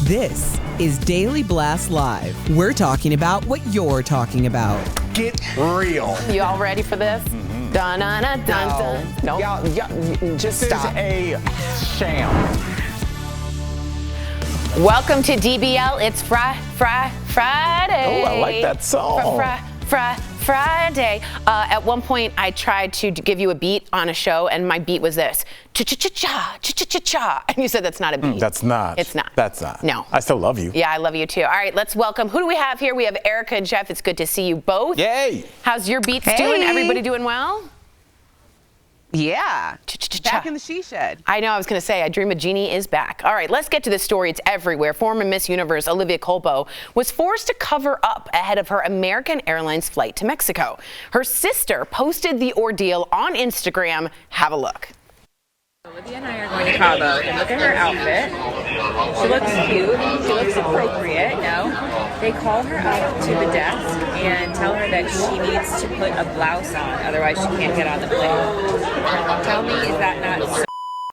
This is Daily Blast Live. We're talking about what you're talking about. Get real. You all ready for this? Mm-hmm. Dun dun dun dun. No. Y'all, just stop. This is a sham. Welcome to DBL. It's Friday. Oh, I like that song. Friday. At one point, I tried to give you a beat on a show, and my beat was this: cha-cha-cha-cha, cha-cha-cha-cha. And you said that's not a beat. That's not. It's not. That's not. No. I still love you. Yeah, I love you too. All right, let's welcome. Who do we have here? We have Erica and Jeff. It's good to see you both. Yay. How's your beats doing? Everybody doing well? Yeah. Cha-cha-cha. Back in the she shed. I know, I was going to say, I Dream a Genie is back. All right, let's get to this story. It's everywhere. Former Miss Universe Olivia Culpo was forced to cover up ahead of her American Airlines flight to Mexico. Her sister posted the ordeal on Instagram. Have a look. Olivia and I are going to Cabo, and look at her outfit. She looks cute. She looks appropriate. No, they call her up to the desk and tell her that she needs to put a blouse on, otherwise she can't get on the plane. Tell me, is that not so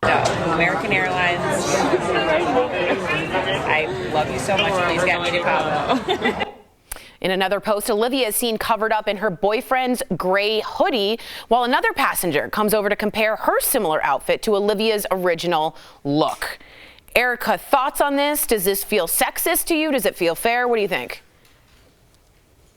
up? American Airlines, I love you so much. Please get me to Cabo. In another post, Olivia is seen covered up in her boyfriend's gray hoodie, while another passenger comes over to compare her similar outfit to Olivia's original look. Erica, thoughts on this? Does this feel sexist to you? Does it feel fair? What do you think?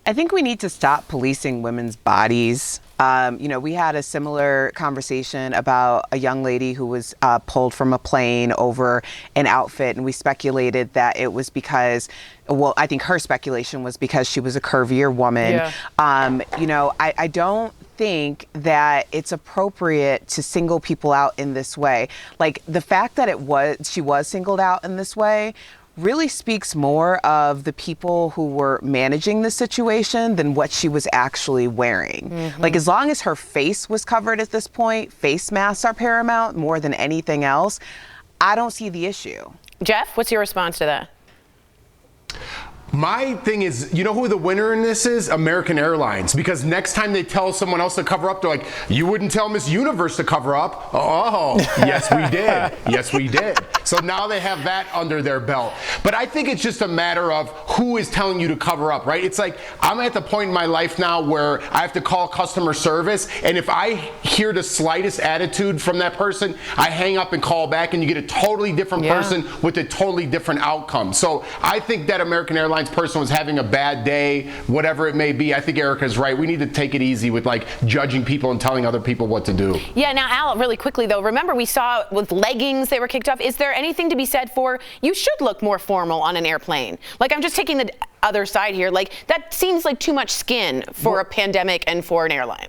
I think we need to stop policing women's bodies. We had a similar conversation about a young lady who was pulled from a plane over an outfit, and we speculated that it was because, I think her speculation was because she was a curvier woman. Yeah. I don't think that it's appropriate to single people out in this way. Like, the fact that she was singled out in this way really speaks more of the people who were managing the situation than what she was actually wearing. Mm-hmm. Like, as long as her face was covered at this point, face masks are paramount more than anything else. I don't see the issue. Jeff, what's your response to that? My thing is, you know who the winner in this is? American Airlines. Because next time they tell someone else to cover up, they're like, you wouldn't tell Miss Universe to cover up. Oh, yes, we did. Yes, we did. So now they have that under their belt. But I think it's just a matter of who is telling you to cover up, right? It's like, I'm at the point in my life now where I have to call customer service, and if I hear the slightest attitude from that person, I hang up and call back, and you get a totally different person with a totally different outcome. So I think that American Airlines person was having a bad day, whatever it may be. I think Erica's right. We need to take it easy with judging people and telling other people what to do. Yeah, now Al, really quickly though, remember we saw with leggings they were kicked off. Is there anything to be said for you should look more formal on an airplane? Like, I'm just taking the other side here. Like, that seems like too much skin for a pandemic and for an airline.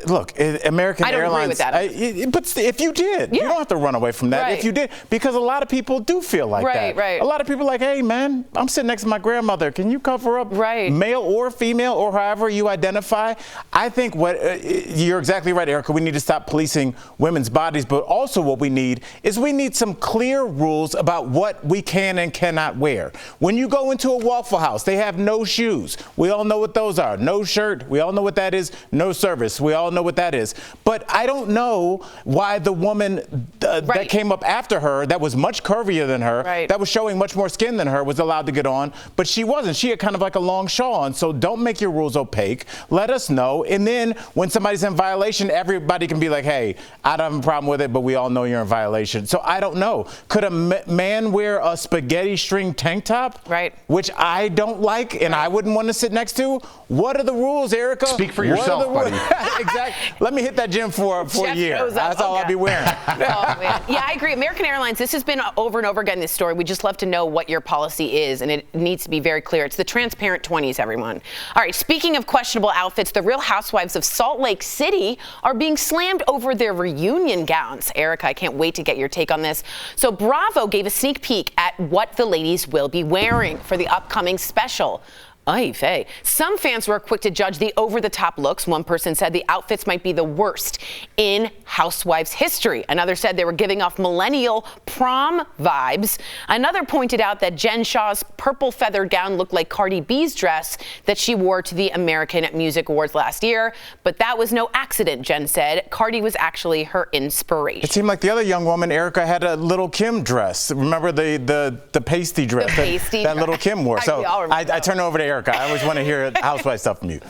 Look, American Airlines. I don't agree with that. But if you did, you don't have to run away from that. Right. If you did, because a lot of people do feel like that. Right. A lot of people are like, hey man, I'm sitting next to my grandmother. Can you cover up male or female or however you identify? I think you're exactly right, Erica. We need to stop policing women's bodies, but also what we need is some clear rules about what we can and cannot wear. When you go into a Waffle House, they have no shoes. We all know what those are. No shirt. We all know what that is. No service. We all know what that is. But I don't know why the woman that came up after her, that was much curvier than her, that was showing much more skin than her, was allowed to get on. But she wasn't. She had kind of like a long shawl on. So don't make your rules opaque. Let us know. And then when somebody's in violation, everybody can be like, hey, I don't have a problem with it, but we all know you're in violation. So I don't know. Could a man wear a spaghetti string tank top? Right. Which I don't like and I wouldn't want to sit next to. What are the rules, Erica? Speak for yourself, buddy. Exactly. Let me hit that gym for a year. That's all I'll be wearing. Oh, man. Yeah, I agree. American Airlines, this has been over and over again, this story. We just love to know what your policy is, and it needs to be very clear. It's the transparent 20s, everyone. All right, speaking of questionable outfits, the Real Housewives of Salt Lake City are being slammed over their reunion gowns. Erica, I can't wait to get your take on this. So Bravo gave a sneak peek at what the ladies will be wearing for the upcoming special. Ay vey. Some fans were quick to judge the over-the-top looks. One person said the outfits might be the worst in Housewives history. Another said they were giving off millennial prom vibes. Another pointed out that Jen Shah's purple feathered gown looked like Cardi B's dress that she wore to the American Music Awards last year. But that was no accident, Jen said. Cardi was actually her inspiration. It seemed like the other young woman, Erica, had a Little Kim dress. Remember the pasty dress that Little Kim wore? So I turn over to Erica. I always want to hear Housewives stuff from you.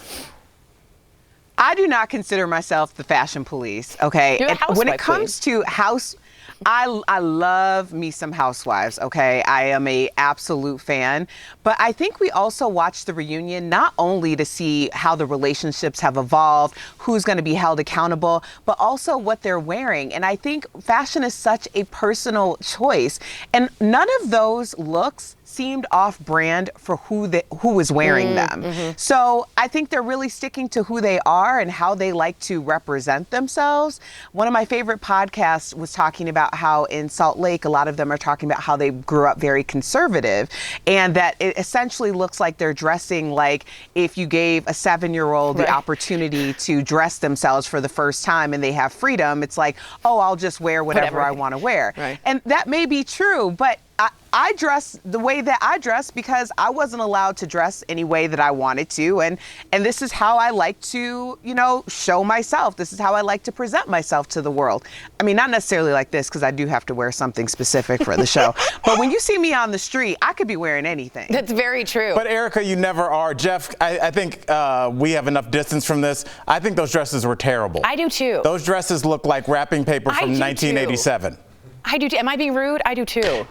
I do not consider myself the fashion police, okay? You're a housewife, when it comes to I love me some Housewives, okay? I am a absolute fan. But I think we also watch the reunion not only to see how the relationships have evolved, who's going to be held accountable, but also what they're wearing. And I think fashion is such a personal choice. And none of those looks seemed off-brand for who was wearing them. So I think they're really sticking to who they are and how they like to represent themselves. One of my favorite podcasts was talking about how in Salt Lake, a lot of them are talking about how they grew up very conservative and that it essentially looks like they're dressing like if you gave a 7-year-old the opportunity to dress themselves for the first time and they have freedom, it's like, oh, I'll just wear whatever I want to wear. And that may be true, but I dress the way that I dress because I wasn't allowed to dress any way that I wanted to. And this is how I like to, show myself. This is how I like to present myself to the world. I mean, not necessarily like this because I do have to wear something specific for the show. But when you see me on the street, I could be wearing anything. That's very true. But Erica, you never are. Jeff, I think we have enough distance from this. I think those dresses were terrible. I do too. Those dresses look like wrapping paper from 1987. I do too. Am I being rude? I do too.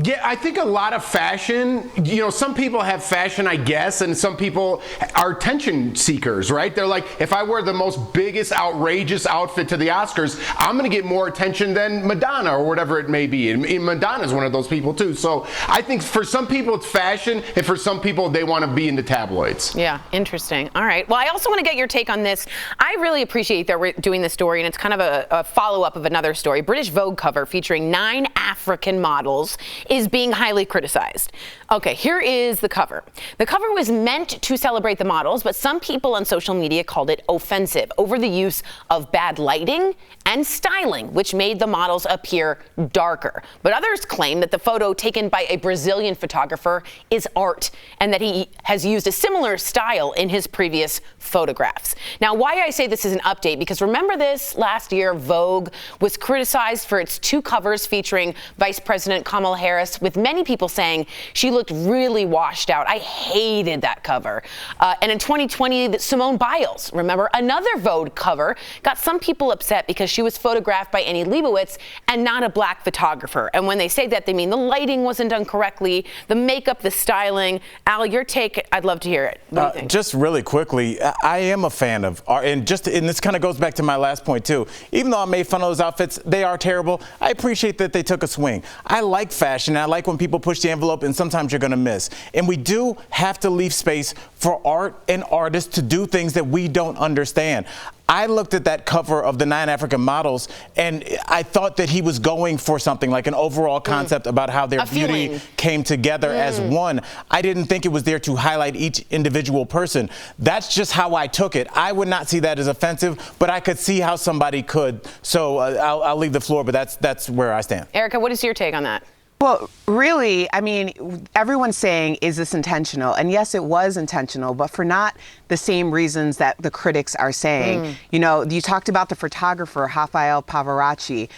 Yeah, I think a lot of fashion, some people have fashion, I guess, and some people are attention seekers, right? They're like, if I wear the most biggest, outrageous outfit to the Oscars, I'm going to get more attention than Madonna or whatever it may be. And Madonna's one of those people, too. So I think for some people it's fashion, and for some people they want to be in the tabloids. Yeah, interesting. All right. Well, I also want to get your take on this. I really appreciate that we're doing this story, and it's kind of a follow-up of another story. British Vogue cover featuring 9 African models is being highly criticized. Okay, here is the cover. The cover was meant to celebrate the models, but some people on social media called it offensive over the use of bad lighting and styling, which made the models appear darker. But others claim that the photo taken by a Brazilian photographer is art and that he has used a similar style in his previous photographs. Now, why I say this is an update, because remember this last year, Vogue was criticized for its 2 covers featuring Vice President Kamala Harris, with many people saying she looked really washed out. I hated that cover. And in 2020, Simone Biles, remember, another Vogue cover, got some people upset because she was photographed by Annie Leibovitz and not a black photographer. And when they say that, they mean the lighting wasn't done correctly, the makeup, the styling. Al, your take, I'd love to hear it. What do you think? Just really quickly, I am a fan of art, and this kind of goes back to my last point too. Even though I made fun of those outfits, they are terrible. I appreciate that they took a swing. I like fashion. I like when people push the envelope, and sometimes you're going to miss. And we do have to leave space for art and artists to do things that we don't understand. I looked at that cover of the 9 African models, and I thought that he was going for something like an overall concept about how their beauty came together as one. I didn't think it was there to highlight each individual person. That's just how I took it. I would not see that as offensive, but I could see how somebody could. So I'll leave the floor, but that's where I stand. Erica, what is your take on that? Well, really, I mean, everyone's saying, is this intentional? And yes, it was intentional, but for not the same reasons that the critics are saying. You talked about the photographer, Rafael Pavarotti,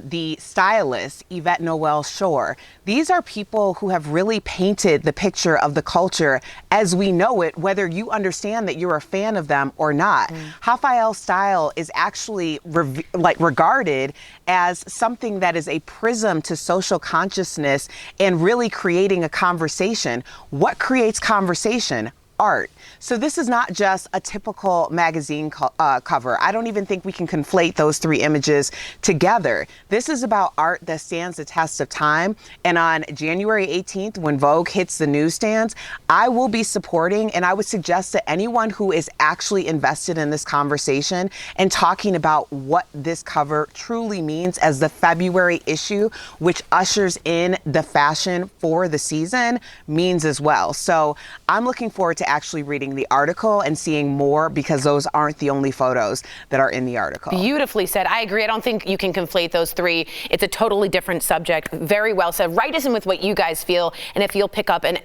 the stylist, Yvette Noel Shore. These are people who have really painted the picture of the culture as we know it, whether you understand that you're a fan of them or not. Rafael's style is actually regarded as something that is a prism to social consciousness and really creating a conversation. What creates conversation? art. So this is not just a typical magazine cover. I don't even think we can conflate those three images together. This is about art that stands the test of time. And on January 18th, when Vogue hits the newsstands, I will be supporting, and I would suggest to anyone who is actually invested in this conversation and talking about what this cover truly means as the February issue, which ushers in the fashion for the season, means as well. So I'm looking forward to actually reading the article and seeing more, because those aren't the only photos that are in the article. Beautifully said. I agree. I don't think you can conflate those three. It's a totally different subject. Very well said. Write us in with what you guys feel, and if you'll pick up an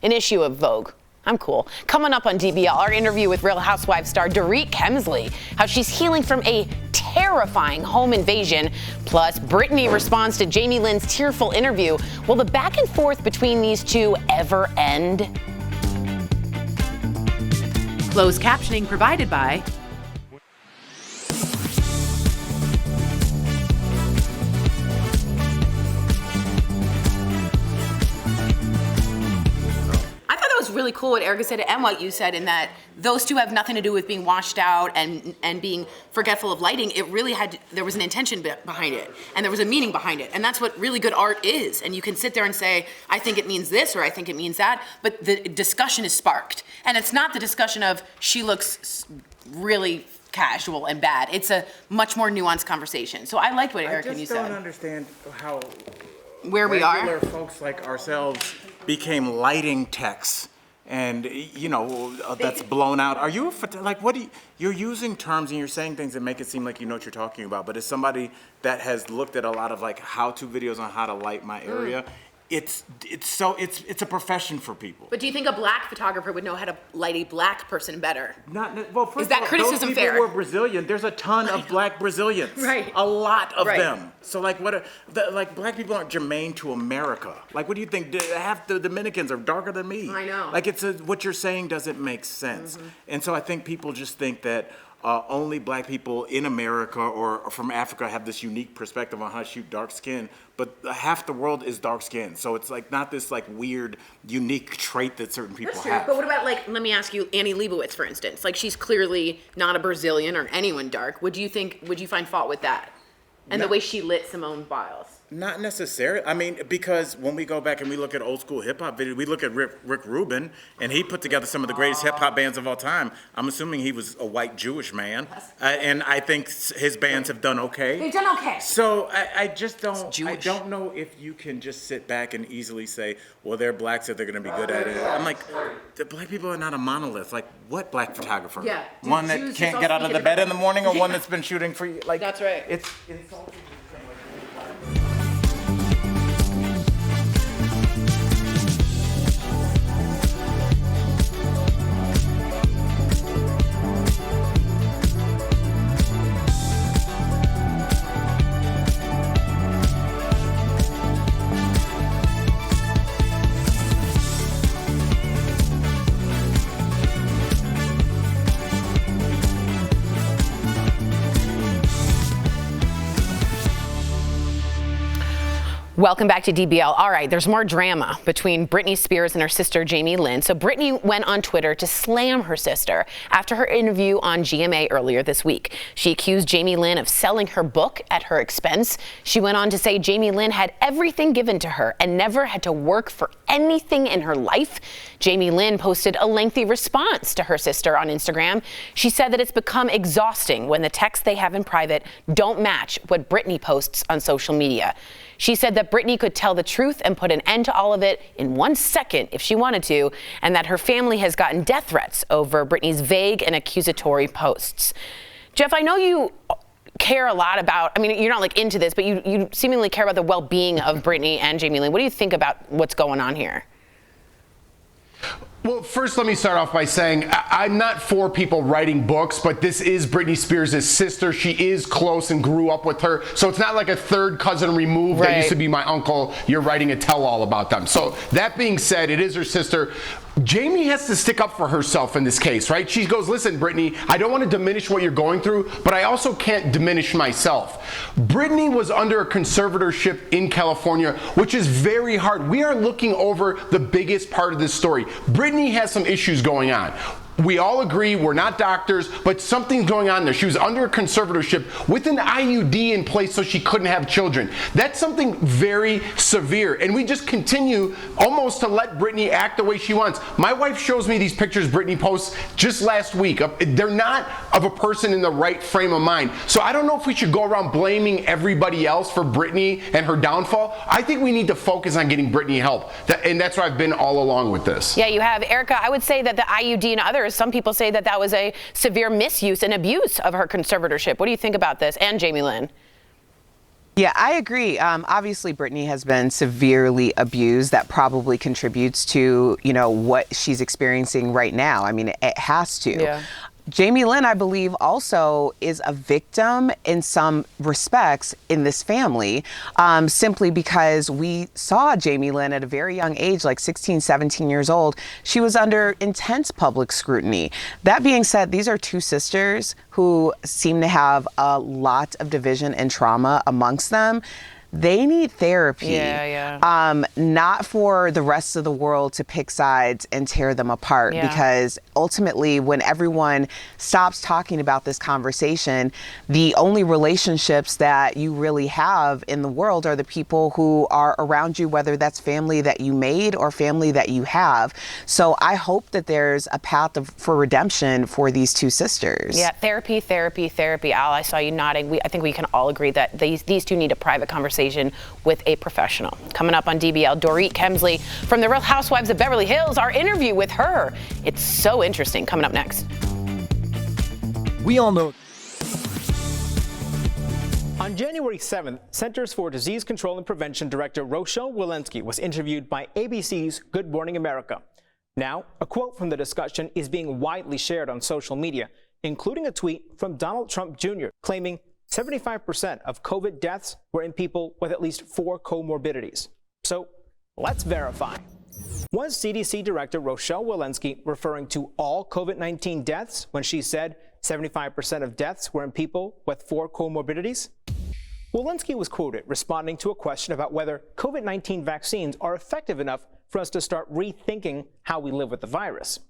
issue of Vogue. I'm cool. Coming up on DBL, our interview with Real Housewives star Dorit Kemsley, how she's healing from a terrifying home invasion. Plus, Britney responds to Jamie Lynn's tearful interview. Will the back and forth between these two ever end? Closed captioning provided by really cool what Erica said and what you said, in that those two have nothing to do with being washed out and being forgetful of lighting. It really there was an intention behind it, and there was a meaning behind it, and that's what really good art is. And you can sit there and say, I think it means this, or I think it means that, but the discussion is sparked. And it's not the discussion of she looks really casual and bad. It's a much more nuanced conversation. So I liked what Erica and you said. I just don't understand how regular folks like ourselves became lighting techs. And that's blown out. Are you like, what do you're using terms and you're saying things that make it seem like you know what you're talking about, but as somebody that has looked at a lot of like how-to videos on how to light my area, it's a profession for people. But do you think a black photographer would know how to light a black person better? First is that criticism those fair? people were Brazilian. There's a ton of black Brazilians. Right. A lot of right. them. So like, black people aren't germane to America. Like, what do you think? Half the Dominicans are darker than me. I know. Like, what you're saying doesn't make sense. Mm-hmm. And so I think people just think that only black people in America or from Africa have this unique perspective on how to shoot dark skin, but half the world is dark skinned. So it's like not this like weird, unique trait that certain people That's true. have. But what about, like, let me ask you, Annie Leibovitz, for instance? Like, she's clearly not a Brazilian or anyone dark. Would you find fault with that? And the way she lit Simone Biles? Not necessarily. I mean, because when we go back and we look at old school hip hop videos, we look at Rick Rubin, and he put together some of the greatest hip hop bands of all time. I'm assuming he was a white Jewish man, and I think his bands have done okay. They've done okay. So I just don't. I don't know if you can just sit back and easily say, well, they're black, so they're going to be good at it. I'm like, the black people are not a monolith. Like, what black photographer? Yeah. One that can't get out of the bed in the morning, or one that's been shooting for you? Like, that's right. It's insulting. Welcome back to DBL. All right, there's more drama between Britney Spears and her sister Jamie Lynn. So Britney went on Twitter to slam her sister after her interview on GMA earlier this week. She accused Jamie Lynn of selling her book at her expense. She went on to say Jamie Lynn had everything given to her and never had to work for anything in her life. Jamie Lynn posted a lengthy response to her sister on Instagram. She said that it's become exhausting when the texts they have in private don't match what Britney posts on social media. She said that Britney could tell the truth and put an end to all of it in 1 second if she wanted to, and that her family has gotten death threats over Britney's vague and accusatory posts. Jeff, I know you care a lot about, I mean, you're not like into this, but you seemingly care about the well-being of Britney and Jamie Lynn. What do you think about what's going on here? Well, first, let me start off by saying I'm not for people writing books, but this is Britney Spears' sister. She is close and grew up with her. So it's not like a third cousin removed that used to be my uncle. You're writing a tell-all about them. So that being said, it is her sister. Jamie has to stick up for herself in this case, right? She goes, listen, Britney, I don't want to diminish what you're going through, but I also can't diminish myself. Britney was under a conservatorship in California, which is very hard. We are looking over the biggest part of this story. Britney has some issues going on. We all agree, we're not doctors, but something's going on there. She was under a conservatorship with an IUD in place so she couldn't have children. That's something very severe. And we just continue almost to let Britney act the way she wants. My wife shows me these pictures Britney posts just last week. They're not of a person in the right frame of mind. So I don't know if we should go around blaming everybody else for Britney and her downfall. I think we need to focus on getting Britney help. And that's where I've been all along with this. Yeah, you have. Erica, I would say that the IUD and others, some people say that that was a severe misuse and abuse of her conservatorship. What do you think about this? And Jamie Lynn? Yeah, I agree. Obviously, Britney has been severely abused. That probably contributes to, what she's experiencing right now. I mean, it has to. Yeah. Jamie Lynn, I believe, also is a victim in some respects in this family, simply because we saw Jamie Lynn at a very young age, like 16, 17 years old. She was under intense public scrutiny. That being said, these are two sisters who seem to have a lot of division and trauma amongst them. They need therapy, not for the rest of the world to pick sides and tear them apart, because ultimately when everyone stops talking about this conversation, the only relationships that you really have in the world are the people who are around you, whether that's family that you made or family that you have. So I hope that there's a path for redemption for these two sisters. Yeah, therapy. Al, I saw you nodding. I think we can all agree that these two need a private conversation with a professional. Coming up on DBL, Dorit Kemsley from the Real Housewives of Beverly Hills, our interview with her. It's so interesting. Coming up next. We all know. On January 7th, Centers for Disease Control and Prevention Director Rochelle Walensky was interviewed by ABC's Good Morning America. Now, a quote from the discussion is being widely shared on social media, including a tweet from Donald Trump Jr. claiming 75% of COVID deaths were in people with at least 4 comorbidities. So let's verify. Was CDC Director Rochelle Walensky referring to all COVID-19 deaths when she said 75% of deaths were in people with 4 comorbidities? Walensky was quoted responding to a question about whether COVID-19 vaccines are effective enough for us to start rethinking how we live with the virus.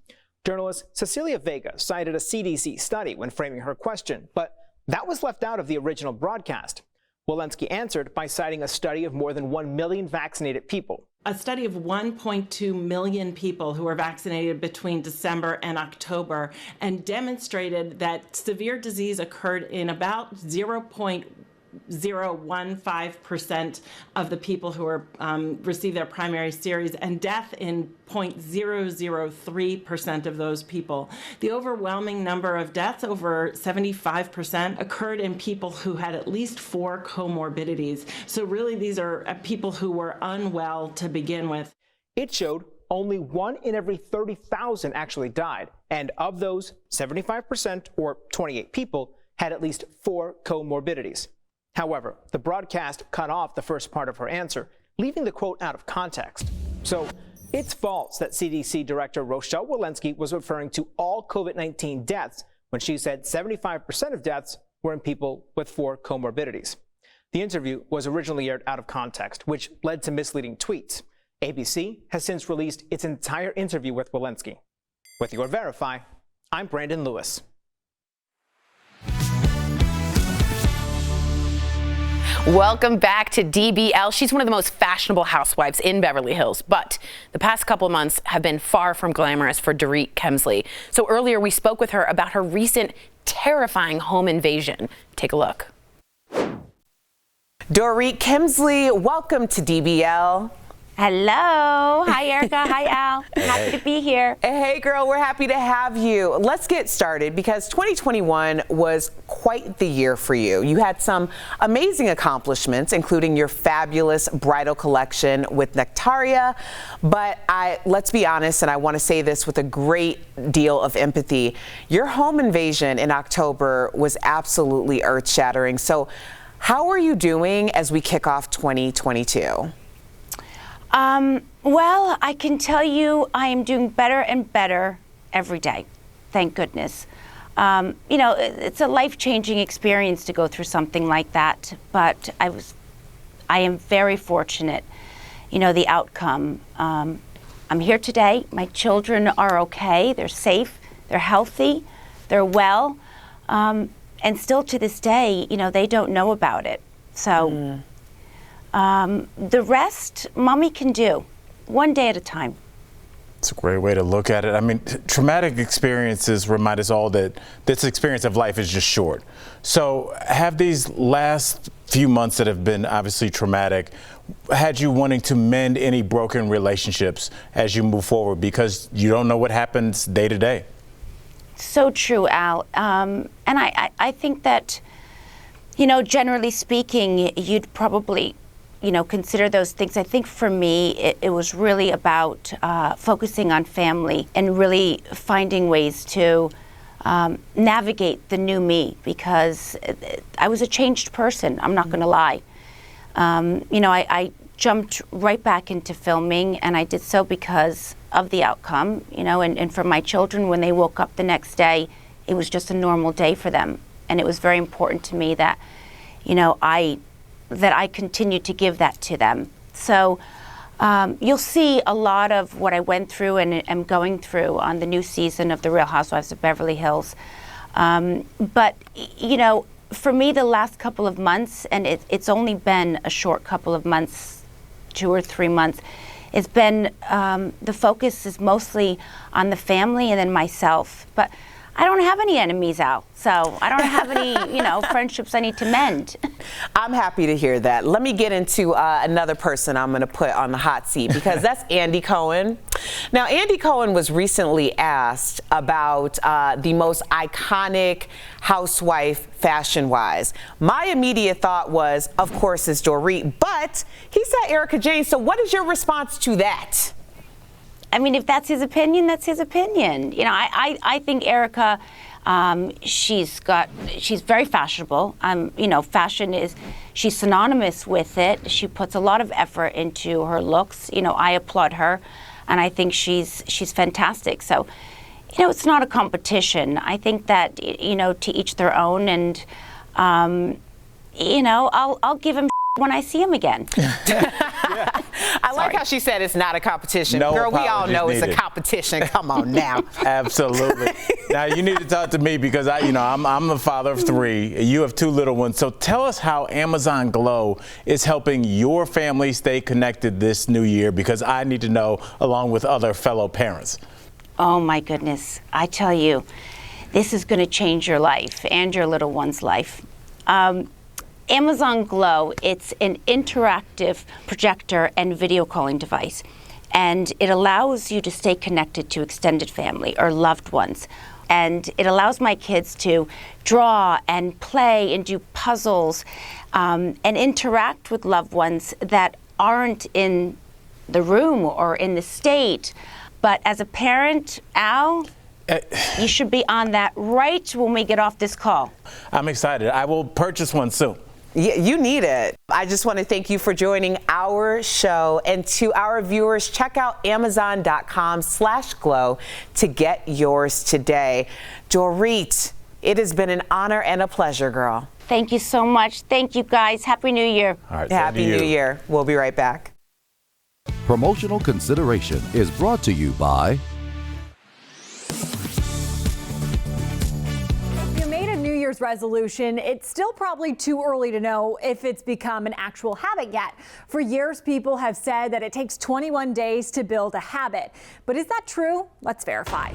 Journalist Cecilia Vega cited a CDC study when framing her question, but that was left out of the original broadcast. Walensky answered by citing a study of more than 1 million vaccinated people. A study of 1.2 million people who were vaccinated between December and October and demonstrated that severe disease occurred in about 0.015% of the people who were received their primary series, and death in 0.003% of those people. The overwhelming number of deaths, over 75%, occurred in people who had at least 4 comorbidities. So really, these are people who were unwell to begin with. It showed only 1 in every 30,000 actually died, and of those, 75%, or 28 people, had at least 4 comorbidities. However, the broadcast cut off the first part of her answer, leaving the quote out of context. So it's false that CDC Director Rochelle Walensky was referring to all COVID-19 deaths when she said 75% of deaths were in people with 4 comorbidities. The interview was originally aired out of context, which led to misleading tweets. ABC has since released its entire interview with Walensky. With your Verify, I'm Brandon Lewis. Welcome back to DBL. She's one of the most fashionable housewives in Beverly Hills, but the past couple of months have been far from glamorous for Dorit Kemsley. So earlier we spoke with her about her recent terrifying home invasion. Take a look. Dorit Kemsley, welcome to DBL. Hello. Hi, Erica. Hi, Al. Happy to be here. Hey, girl, we're happy to have you. Let's get started because 2021 was quite the year for you. You had some amazing accomplishments, including your fabulous bridal collection with Nectaria. But let's be honest, and I want to say this with a great deal of empathy, your home invasion in October was absolutely earth-shattering. So how are you doing as we kick off 2022? Well, I can tell you I am doing better and better every day. Thank goodness. You know, it's a life-changing experience to go through something like that, but I am very fortunate, you know, the outcome. I'm here today. My children are okay. They're safe. They're healthy. They're well. And still to this day, you know, they don't know about it. So the rest, mommy can do, one day at a time. It's a great way to look at it. I mean, traumatic experiences remind us all that this experience of life is just short. So have these last few months that have been obviously traumatic had you wanting to mend any broken relationships as you move forward, because you don't know what happens day to day? So true, Al. And I think that, you know, generally speaking, you'd probably, you know, consider those things. I think for me, it was really about focusing on family and really finding ways to navigate the new me, because I was a changed person. I'm not going to lie. You know, I jumped right back into filming, and I did so because of the outcome, you know, and for my children, when they woke up the next day, it was just a normal day for them. And it was very important to me that, you know, I continue to give that to them. So you'll see a lot of what I went through and am going through on the new season of The Real Housewives of Beverly Hills. But, you know, for me, the last couple of months, and it's only been a short couple of months, 2 or 3 months, it's been, the focus is mostly on the family and then myself. But I don't have any enemies, Al, so I don't have any, you know, friendships I need to mend. I'm happy to hear that. Let me get into another person I'm going to put on the hot seat, because that's Andy Cohen. Now, Andy Cohen was recently asked about the most iconic housewife fashion-wise. My immediate thought was, of course, it's Dorit, but he said Erika Jayne. So what is your response to that? I mean, if that's his opinion, that's his opinion. You know, I think Erika, she's very fashionable. You know, she's synonymous with it. She puts a lot of effort into her looks. You know, I applaud her, and I think she's fantastic. So, you know, it's not a competition. I think that, you know, to each their own, and you know, I'll give him when I see him again. I like how she said it's not a competition. No Girl, we all know needed. it's a competition. Come on now. Absolutely. Now you need to talk to me, because I'm the father of 3. You have 2 little ones. So tell us how Amazon Glow is helping your family stay connected this new year, because I need to know, along with other fellow parents. Oh my goodness. I tell you, this is going to change your life and your little one's life. Amazon Glow, it's an interactive projector and video calling device, and it allows you to stay connected to extended family or loved ones. And it allows my kids to draw and play and do puzzles and interact with loved ones that aren't in the room or in the state. But as a parent, Al, you should be on that right when we get off this call. I'm excited. I will purchase one soon. Yeah, you need it. I just want to thank you for joining our show. And to our viewers, check out Amazon.com/glow to get yours today. Dorit, it has been an honor and a pleasure, girl. Thank you so much. Thank you, guys. Happy New Year. All right, Happy New Year. We'll be right back. Promotional consideration is brought to you by New Year's resolution, it's still probably too early to know if it's become an actual habit yet. For years, people have said that it takes 21 days to build a habit. But is that true? Let's verify.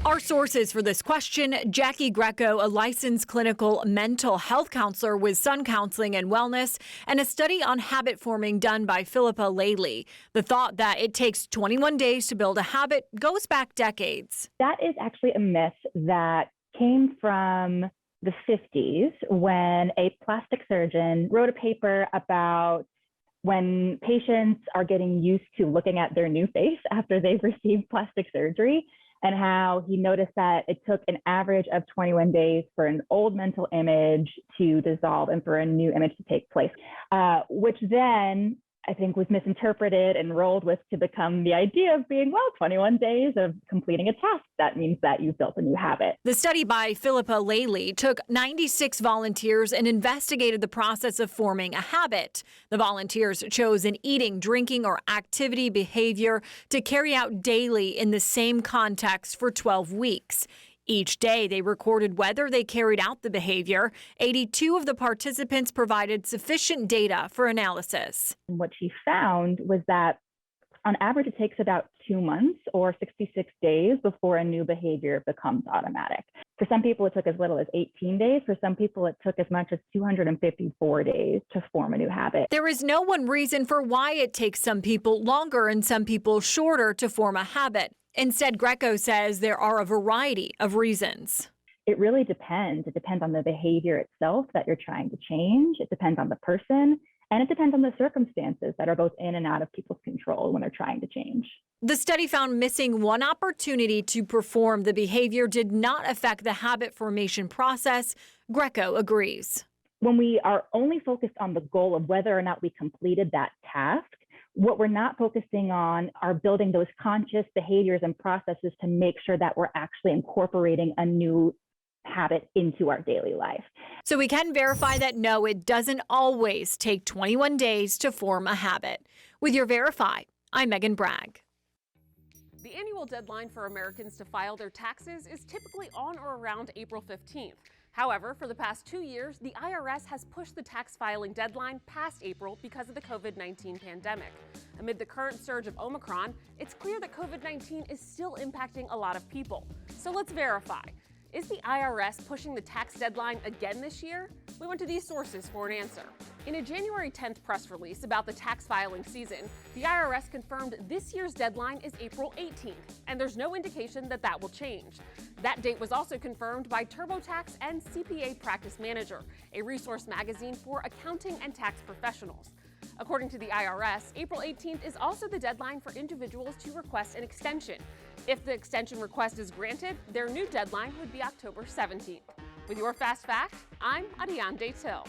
Our sources for this question: Jackie Greco, a licensed clinical mental health counselor with Sun Counseling and Wellness, and a study on habit forming done by Philippa Laley. The thought that it takes 21 days to build a habit goes back decades. That is actually a myth that came from the 50s, when a plastic surgeon wrote a paper about when patients are getting used to looking at their new face after they've received plastic surgery, and how he noticed that it took an average of 21 days for an old mental image to dissolve and for a new image to take place, which then I think was misinterpreted and rolled with to become the idea of being, well, 21 days of completing a task. That means that you've built a new habit. The study by Philippa Laley took 96 volunteers and investigated the process of forming a habit. The volunteers chose an eating, drinking, or activity behavior to carry out daily in the same context for 12 weeks. Each day, they recorded whether they carried out the behavior. 82 of the participants provided sufficient data for analysis. What she found was that on average, it takes about 2 months or 66 days before a new behavior becomes automatic. For some people, it took as little as 18 days. For some people, it took as much as 254 days to form a new habit. There is no one reason for why it takes some people longer and some people shorter to form a habit. Instead, Greco says there are a variety of reasons. It really depends. It depends on the behavior itself that you're trying to change. It depends on the person, and it depends on the circumstances that are both in and out of people's control when they're trying to change. The study found missing one opportunity to perform the behavior did not affect the habit formation process. Greco agrees. When we are only focused on the goal of whether or not we completed that task, what we're not focusing on are building those conscious behaviors and processes to make sure that we're actually incorporating a new habit into our daily life. So we can verify that no, it doesn't always take 21 days to form a habit. With your Verify, I'm Megan Bragg. The annual deadline for Americans to file their taxes is typically on or around April 15th. However, for the past 2 years, the IRS has pushed the tax filing deadline past April because of the COVID-19 pandemic. Amid the current surge of Omicron, it's clear that COVID-19 is still impacting a lot of people. So let's verify. Is the IRS pushing the tax deadline again this year? We went to these sources for an answer. In a January 10th press release about the tax filing season, the IRS confirmed this year's deadline is April 18th, and there's no indication that that will change. That date was also confirmed by TurboTax and CPA Practice Manager, a resource magazine for accounting and tax professionals. According to the IRS, April 18th is also the deadline for individuals to request an extension. If the extension request is granted, their new deadline would be October 17th. With your Fast Fact, I'm Adiane Till.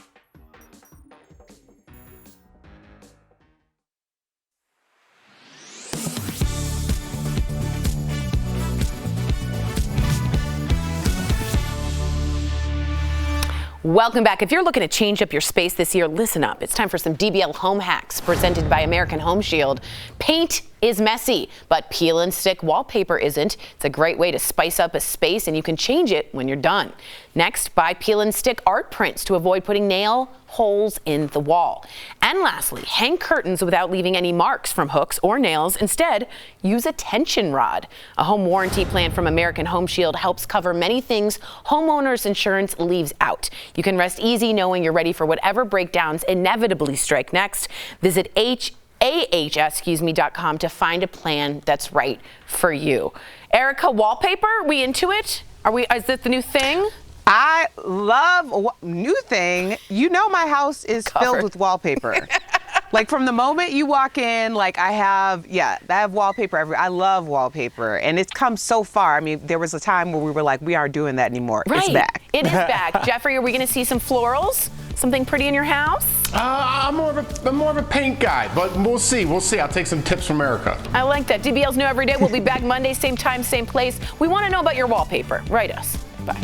Welcome back. If you're looking to change up your space this year, listen up. It's time for some DBL home hacks presented by American Home Shield. Paint is messy, but peel and stick wallpaper isn't. It's a great way to spice up a space, and you can change it when you're done. Next, buy peel and stick art prints to avoid putting nail holes in the wall. And lastly, hang curtains without leaving any marks from hooks or nails. Instead, use a tension rod. A home warranty plan from American Home Shield helps cover many things homeowners insurance leaves out. You can rest easy knowing you're ready for whatever breakdowns inevitably strike next. Visit ahs.com to find a plan that's right for you. Erica, wallpaper, we into it? Is this the new thing? I love new thing. You know my house is filled with wallpaper. Like from the moment you walk in, like I have wallpaper everywhere. I love wallpaper, and it's come so far. I mean, there was a time where we were like, we aren't doing that anymore. Right. It's back. It is back. Jeffrey, are we going to see some florals? Something pretty in your house? I'm more of a paint guy, but we'll see. I'll take some tips from Erica. I like that. DBL's New Every Day. We'll be back Monday, same time, same place. We want to know about your wallpaper. Write us. Bye.